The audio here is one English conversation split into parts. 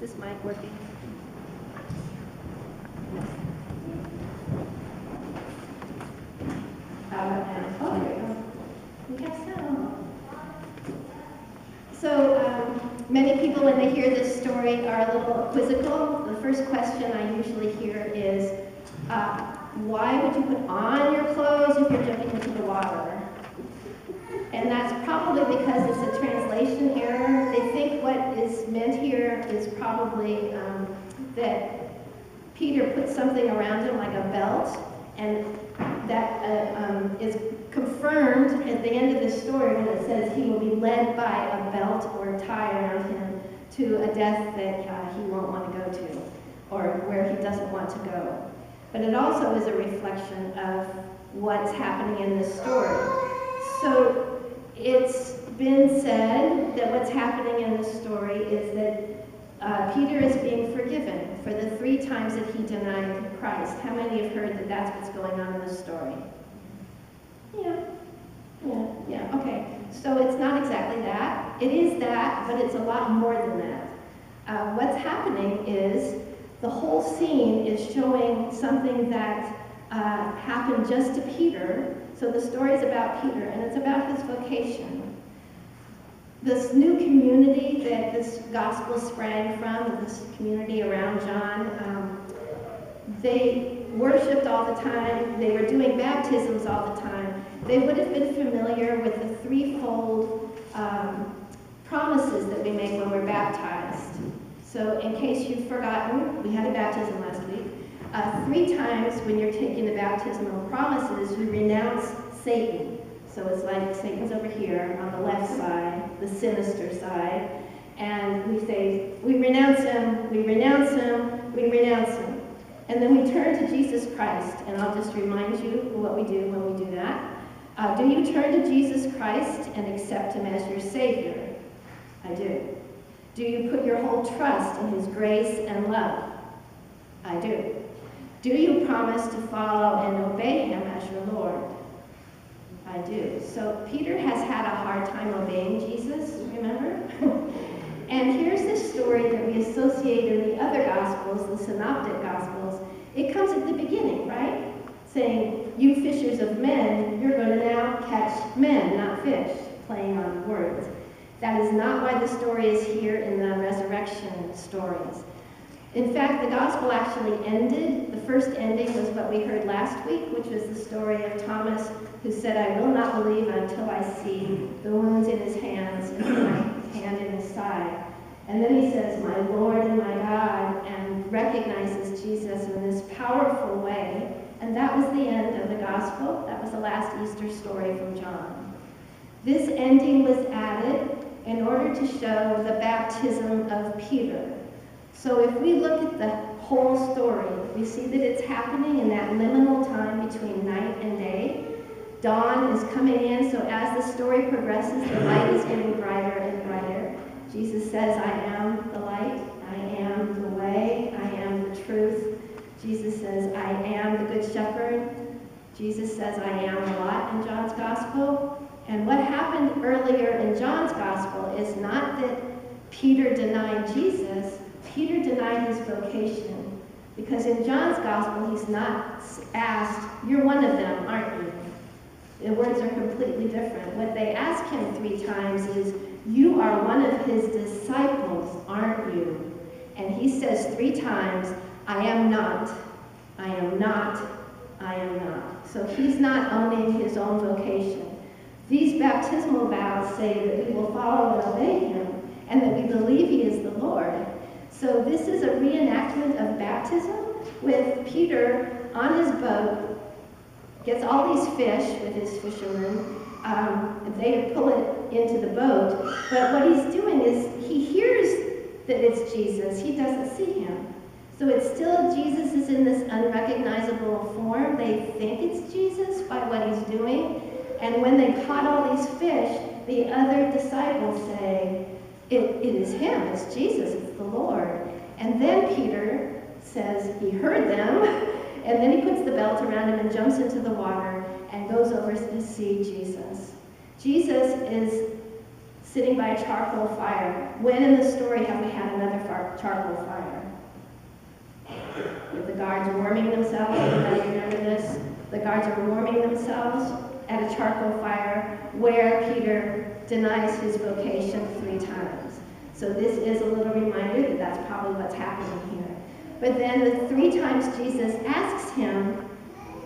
this mic working? Oh, there we go. We have sound. So many people, when they hear this story, are a little quizzical. The first question I usually hear is, why would you put on your clothes if you're jumping into the water? And that's probably because it's a translation error. They think what is meant here is probably that Peter put something around him like a belt, and that is confirmed at the end of the story when it says he will be led by a belt or tie around him to a death that he won't want to go to, or where he doesn't want to go. But it also is a reflection of what's happening in this story. So it's been said that what's happening in the story is that Peter is being forgiven for the 3 times that he denied Christ. How many have heard that that's what's going on in this story? Yeah, okay. So it's not exactly that. It is that, but it's a lot more than that. What's happening is the whole scene is showing something that happened just to Peter. So the story is about Peter, and it's about his vocation. This new community that this gospel sprang from, this community around John, they worshipped all the time. They were doing baptisms all the time. They would have been familiar with the threefold promises that we make when we're baptized. So in case you've forgotten, we had a baptism last week. 3 times when you're taking the baptismal promises, you renounce Satan. So it's like Satan's over here on the left side, the sinister side. And we say, we renounce him, we renounce him, we renounce him. And then we turn to Jesus Christ. And I'll just remind you what we do when we do that. Do you turn to Jesus Christ and accept him as your Savior? I do. Do you put your whole trust in his grace and love? I do. Do you promise to follow and obey him as your Lord? I do. So Peter has had a hard time obeying Jesus, remember? And here's this story that we associate in the other Gospels, the Synoptic Gospels. It comes at the beginning, right? Saying, you fishers of men, you're going to now catch men, not fish, playing on words. That is not why the story is here in the resurrection stories. In fact, the gospel actually ended. The first ending was what we heard last week, which was the story of Thomas, who said, I will not believe until I see the wounds in his hands and my hand in his side. And then he says, my Lord and my God, and recognizes Jesus in this powerful way. And that was the end of the gospel. That was the last Easter story from John. This ending was added in order to show the baptism of Peter. So if we look at the whole story, we see that it's happening in that liminal time between night and day. Dawn is coming in, so as the story progresses, the light is getting brighter and brighter. Jesus says, I am the light, I am the way, I am the truth. Jesus says, I am the good shepherd. Jesus says, I am a lot in John's gospel. And what happened earlier in John's gospel is not that Peter denied Jesus, Peter denied his vocation. Because in John's gospel, he's not asked, you're one of them, aren't you? The words are completely different. What they ask him 3 times is, you are one of his disciples, aren't you? And he says 3 times, I am not, I am not, I am not. So he's not owning his own vocation. These baptismal vows say that we will follow and obey him, and that we believe he is the Lord. So this is a reenactment of baptism with Peter on his boat, gets all these fish with his fishermen. They pull it into the boat, but what he's doing is he hears that it's Jesus. He doesn't see him. So it's still Jesus is in this unrecognizable form. They think it's Jesus by what he's doing. And when they caught all these fish, the other disciples say, it is him, it's Jesus, it's the Lord. And then Peter says he heard them, and then he puts the belt around him and jumps into the water and goes over to see Jesus. Jesus is sitting by a charcoal fire. When in the story have we had another charcoal fire. With the guards warming themselves, everybody remember this? The guards are warming themselves at a charcoal fire where Peter denies his vocation 3 times. So this is a little reminder that that's probably what's happening here. But then the 3 times Jesus asks him,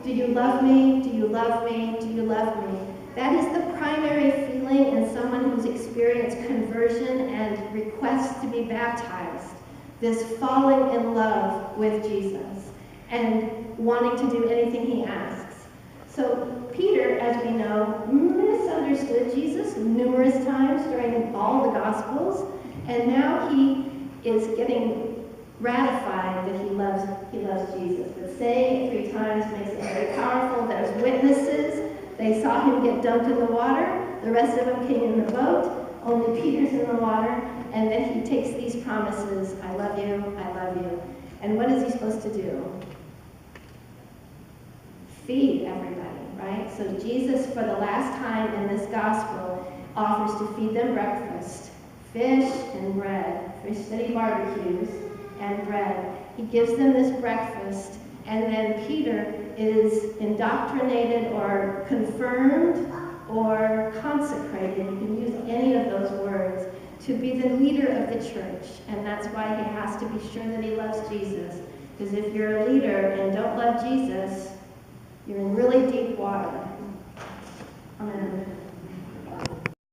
do you love me? Do you love me? Do you love me? That is the primary feeling in someone who's experienced conversion and requests to be baptized. This falling in love with Jesus and wanting to do anything he asks. So Peter, as we know, misunderstood Jesus numerous times during all the Gospels, and now he is getting ratified that he loves Jesus. But saying it 3 times makes it very powerful. There's witnesses. They saw him get dunked in the water. The rest of them came in the boat. Only Peter's in the water. And then he takes these promises, I love you, I love you. And what is he supposed to do? Feed everybody, right? So Jesus, for the last time in this gospel, offers to feed them breakfast. Fish and bread. Fish that he barbecues and bread. He gives them this breakfast, and then Peter is indoctrinated or confirmed or consecrated. You can use any of those words to be the leader of the church. And that's why he has to be sure that he loves Jesus. Because if you're a leader and don't love Jesus, you're in really deep water. Amen.